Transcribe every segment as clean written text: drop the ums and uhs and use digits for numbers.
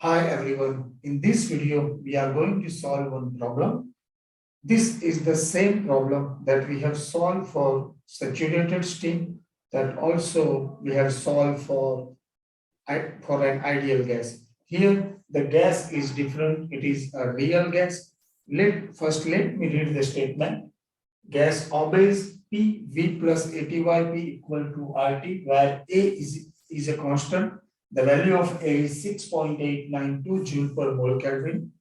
Hi everyone, in this video we are going to solve one problem. This is the same problem that we have solved for saturated steam, that also we have solved for an ideal gas. Here the gas is different, it is a real gas. Let me read the statement. Gas obeys PV plus ATYP equal to RT, where A is a constant. The value of A is 6.892 joule per mole Kelvin.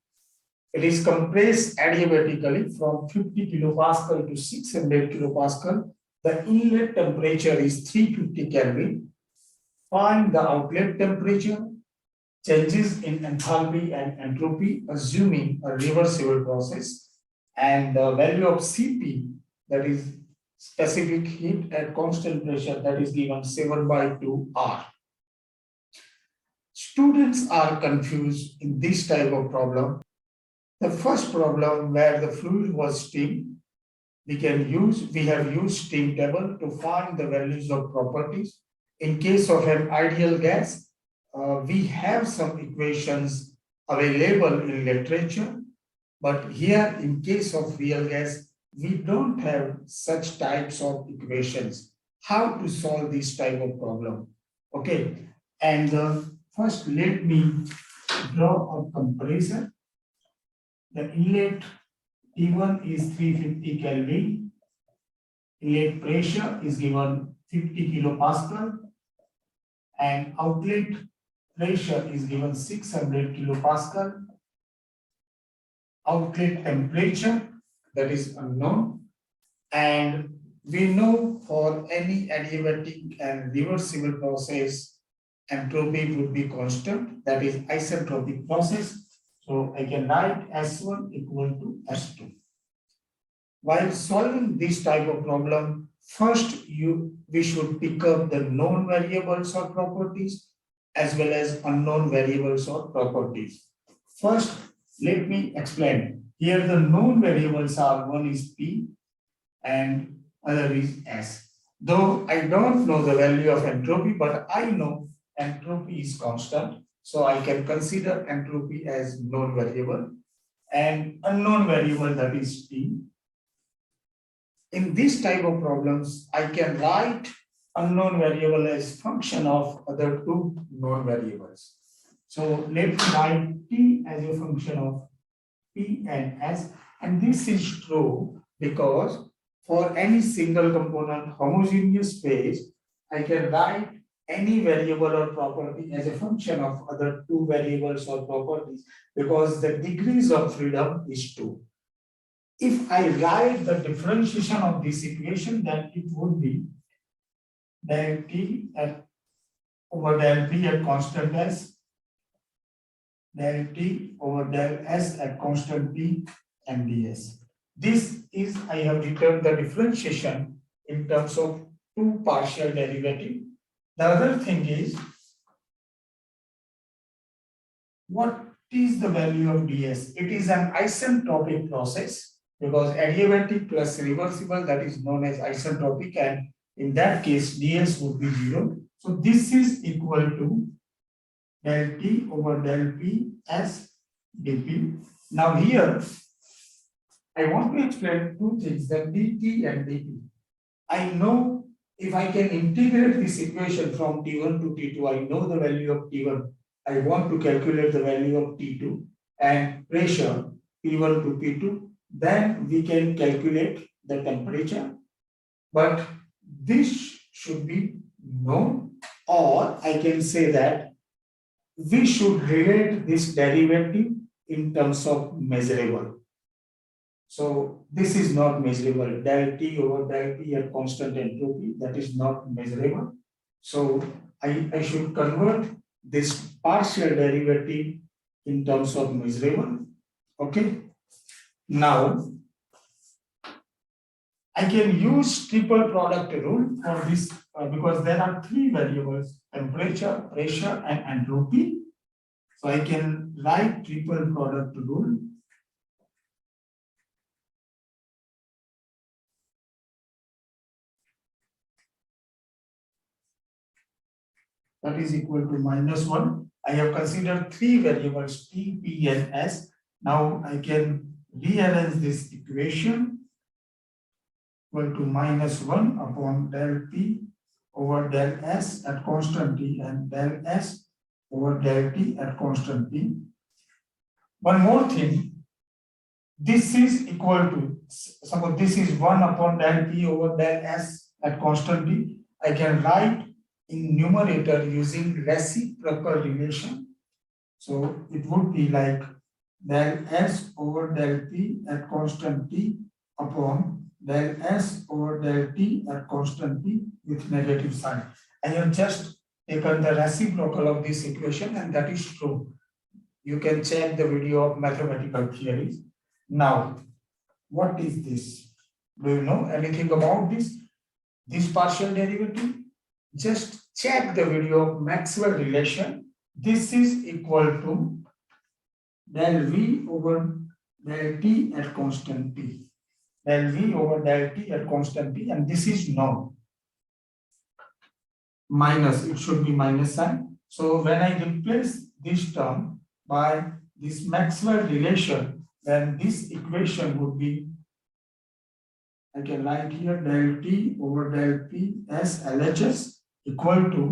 It is compressed adiabatically from 50 kilopascal to 600 kilopascal. The inlet temperature is 350 Kelvin. Find the outlet temperature, changes in enthalpy and entropy, assuming a reversible process, and the value of Cp, that is specific heat at constant pressure, that is given 7/2 R. Students are confused in this type of problem. The first problem, where the fluid was steam, we have used steam table to find the values of properties. In case of an ideal gas, we have some equations available in literature, but here in case of real gas, we don't have such types of equations. How to solve this type of problem? Okay, and first let me draw a compressor. The inlet T1 is 350 Kelvin. Inlet pressure is given 50 kilopascal, and outlet pressure is given 600 kilopascal. Outlet temperature, that is unknown, and we know for any adiabatic and reversible process, entropy would be constant, that is isentropic process. So I can write S1 equal to S2. While solving this type of problem, first we should pick up the known variables or properties as well as unknown variables or properties. First, let me explain. Here the known variables are, one is P and other is S. Though I don't know the value of entropy, but I know entropy is constant. So I can consider entropy as known variable, and unknown variable, that is T. In this type of problems, I can write unknown variable as function of other two known variables. So let me write T as a function of P and S, and this is true because for any single component homogeneous phase, I can write any variable or property as a function of other two variables or properties, because the degrees of freedom is 2. If I write the differentiation of this equation, then it would be del T over del P at constant S, del T over del S at constant P and ds. This is, I have written the differentiation in terms of two partial derivative. The other thing is, what is the value of ds? It is an isentropic process, because adiabatic plus reversible, that is known as isentropic, and in that case ds would be 0. So this is equal to del T over del P S dP. Now here I want to explain two things, that dt and dP. I know if I can integrate this equation from T1 to T2, I know the value of T1. I want to calculate the value of T2 and pressure P1 to P2. Then we can calculate the temperature. But this should be known, or I can say that we should relate this derivative in terms of measurable. So this is not measurable. Del T over del P at constant entropy, that is not measurable. So I should convert this partial derivative in terms of measurable. Okay. Now I can use triple product rule for this because there are three variables: temperature, pressure, and entropy. So I can write triple product rule. That is equal to -1. I have considered three variables T, P, and S. Now I can rearrange this equation equal to -1 upon del P over del S at constant T and del S over del T at constant T. One more thing, this is equal to, suppose this is 1 upon del P over del S at constant T. I can write in numerator using reciprocal relation. So it would be like del S over del P at constant T upon del S over del T at constant T with negative sign. I have just taken the reciprocal of this equation and that is true. You can check the video of mathematical theories. Now, what is this? Do you know anything about this? This partial derivative? Just check the video of Maxwell relation. This is equal to del V over del T at constant T. Del V over del T at constant T, and this is known. Minus, it should be minus sign. So when I replace this term by this Maxwell relation, then this equation would be, I can write here del T over del P as LHS equal to,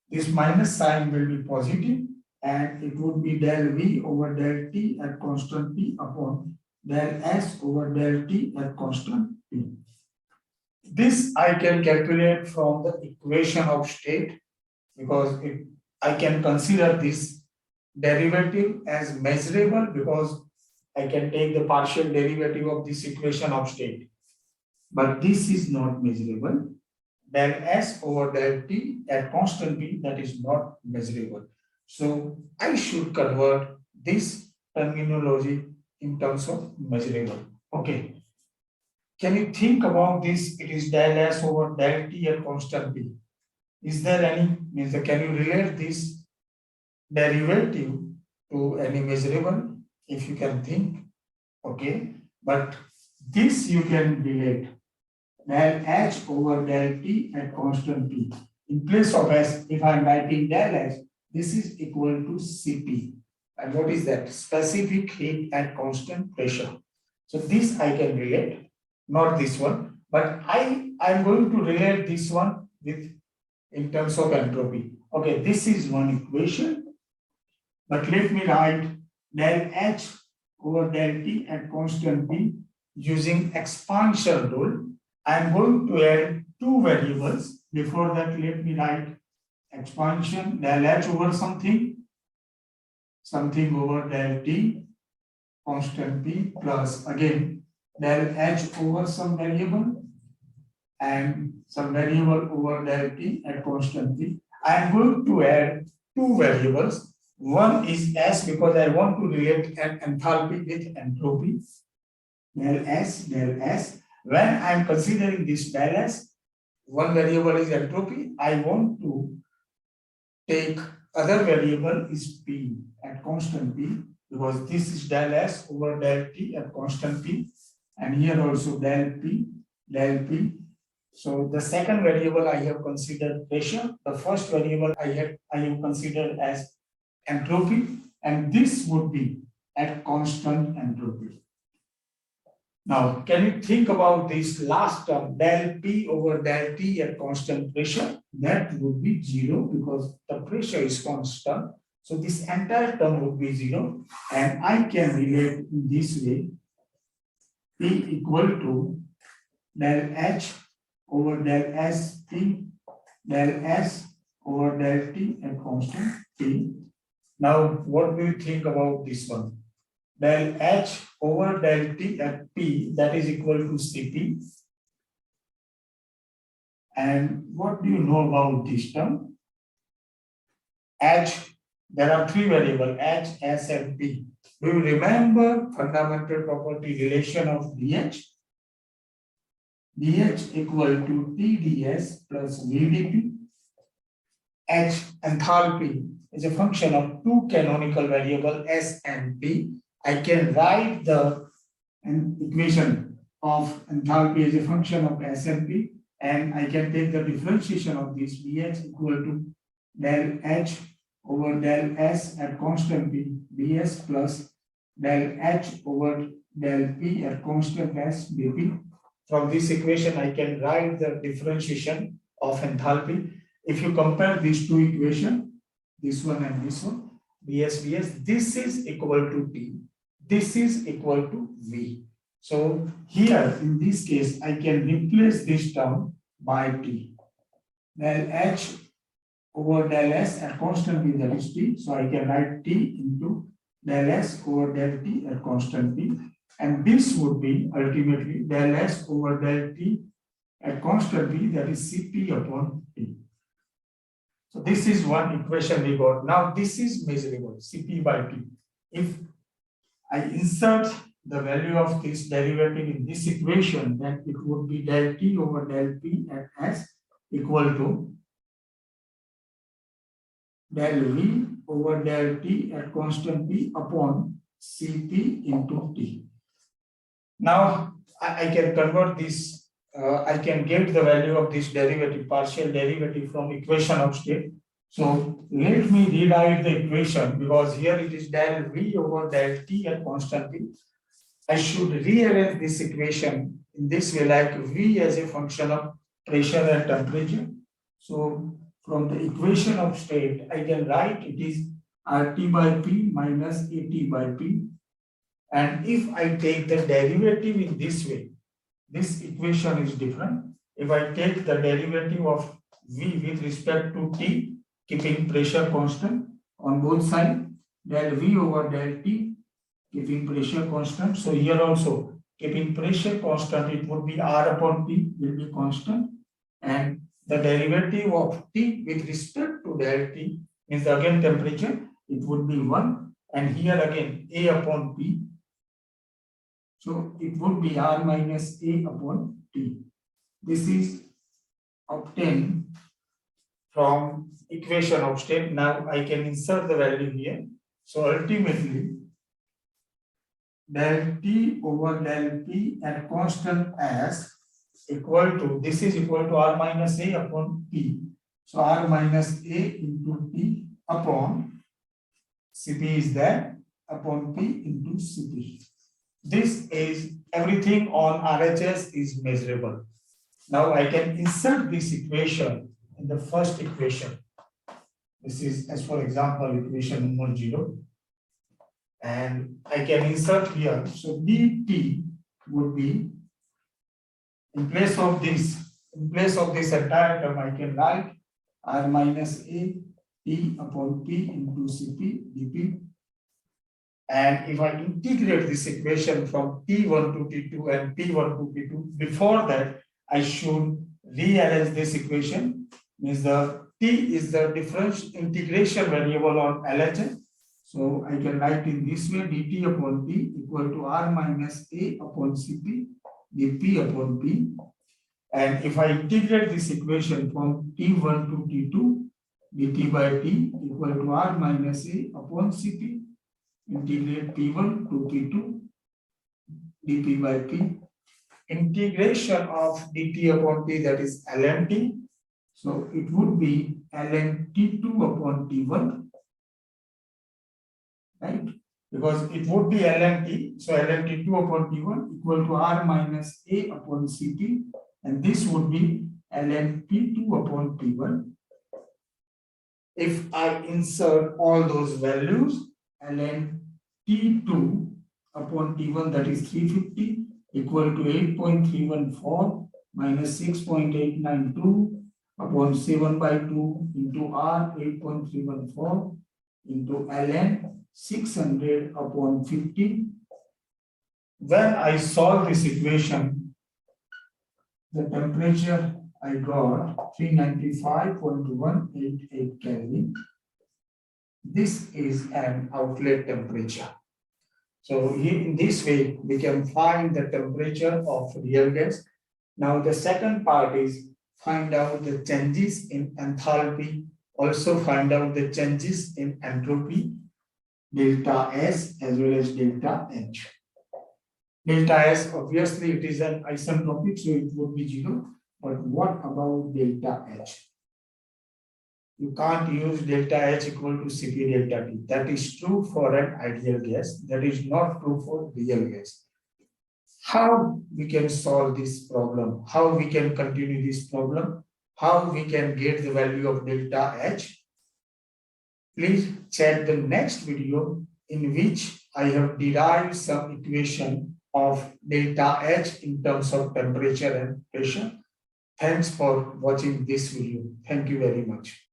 this minus sign will be positive and it would be del V over del T at constant P upon del S over del T at constant P. This I can calculate from the equation of state because I can consider this derivative as measurable because I can take the partial derivative of this equation of state. But this is not measurable. Del S over del T at constant P, that is not measurable. So I should convert this terminology in terms of measurable. Okay. Can you think about this? It is del S over del T at constant P. Is there any, can you relate this derivative to any measurable? If you can think, okay. But this you can relate. Del H over del T at constant P. In place of S, if I am writing del H, this is equal to Cp. And what is that? Specific heat at constant pressure. So this I can relate, not this one. But I am going to relate this one with in terms of entropy. Okay, this is one equation. But let me write del H over del T at constant P using expansion rule. I am going to add two variables. Before that, let me write expansion del H over something over del T constant P plus again del H over some variable and some variable over del T at constant P. I am going to add two variables. One is S because I want to relate an enthalpy with entropy. Del S. When I am considering this del S, one variable is entropy. I want to take other variable is P at constant P because this is del S over del T at constant P and here also del P. So the second variable I have considered pressure. The first variable I have considered as entropy and this would be at constant entropy. Now, can you think about this last term, del P over del T at constant pressure? That would be 0 because the pressure is constant. So this entire term would be 0. And I can relate in this way, P equal to del H over del S P, del S over del T at constant T. Now, what do you think about this one? Del H over del T at P, that is equal to Cp. And what do you know about this term? H, there are three variables, H, S, and P. Do you remember fundamental property relation of dH? dH equal to TdS plus VdP. H, enthalpy, is a function of two canonical variables S and P. I can write the equation of enthalpy as a function of S and P, and I can take the differentiation of this dH equal to del H over del S at constant P ds plus del H over del P at constant S dP. From this equation, I can write the differentiation of enthalpy. If you compare these two equations, this one and this one, ds, this is equal to T, this is equal to V. So here in this case, I can replace this term by T. Del H over del S at constant P, that is T. So I can write T into del S over del T at constant P. And this would be ultimately del S over del T at constant P, that is Cp upon T. So this is one equation we got. Now this is measurable, Cp by T. If I insert the value of this derivative in this equation, then it would be del T over del P at S equal to del V over del T at constant P upon Cp into T. Now I can convert this, I can get the value of this derivative, partial derivative from equation of state. So let me rewrite the equation, because here it is del V over del T at constant P. I should rearrange this equation in this way, like V as a function of pressure and temperature. So from the equation of state, I can write it is RT by P minus AT by P. And if I take the derivative in this way, this equation is different. If I take the derivative of V with respect to T, keeping pressure constant on both sides, del V over del T, keeping pressure constant. So here also, keeping pressure constant, it would be R upon P will be constant. And the derivative of T with respect to del T is again temperature, it would be 1. And here again, A upon P. So it would be R minus A upon T. This is obtained from equation of state. Now I can insert the value here. So ultimately, del T over del P at constant S equal to, this is equal to R minus A upon P. So R minus A into T upon Cp is there, upon P into Cp. This is everything on RHS is measurable. Now I can insert this equation in the first equation. This is, as for example, equation number 0. And I can insert here. So dt would be, in place of this entire term, I can write R minus A T upon P into Cp dP. And if I integrate this equation from T1 to T2 and P1 to P2, before that, I should rearrange this equation. Means the T is the difference integration variable on LHS. So I can write in this way, dt upon T equal to R minus A upon Cp dP upon P. And if I integrate this equation from T1 to T2, dt by T equal to R minus A upon Cp, integrate P1 to P2, dP by P. Integration of dt upon T, that is ln T. So it would be ln T2 upon T1, right? Because it would be ln T. So ln T2 upon T1 equal to R minus A upon Cp. And this would be ln P2 upon P1. If I insert all those values, ln T2 upon T1, that is 350, equal to 8.314 minus 6.892 upon 7 by 2 into R 8.314 into ln 600 upon 50. When I solve this equation, the temperature I got 395.188 Kelvin. This is an outlet temperature. So in this way, we can find the temperature of real gas. Now the second part is find out the changes in enthalpy, also find out the changes in entropy, delta S as well as delta H. Delta S, obviously it is an isentropic, so it would be 0. But what about delta H? You can't use delta H equal to Cp delta T. That is true for an ideal gas. That is not true for real gas. How we can solve this problem? How we can continue this problem? How we can get the value of delta H? Please check the next video in which I have derived some equation of delta H in terms of temperature and pressure. Thanks for watching this video. Thank you very much.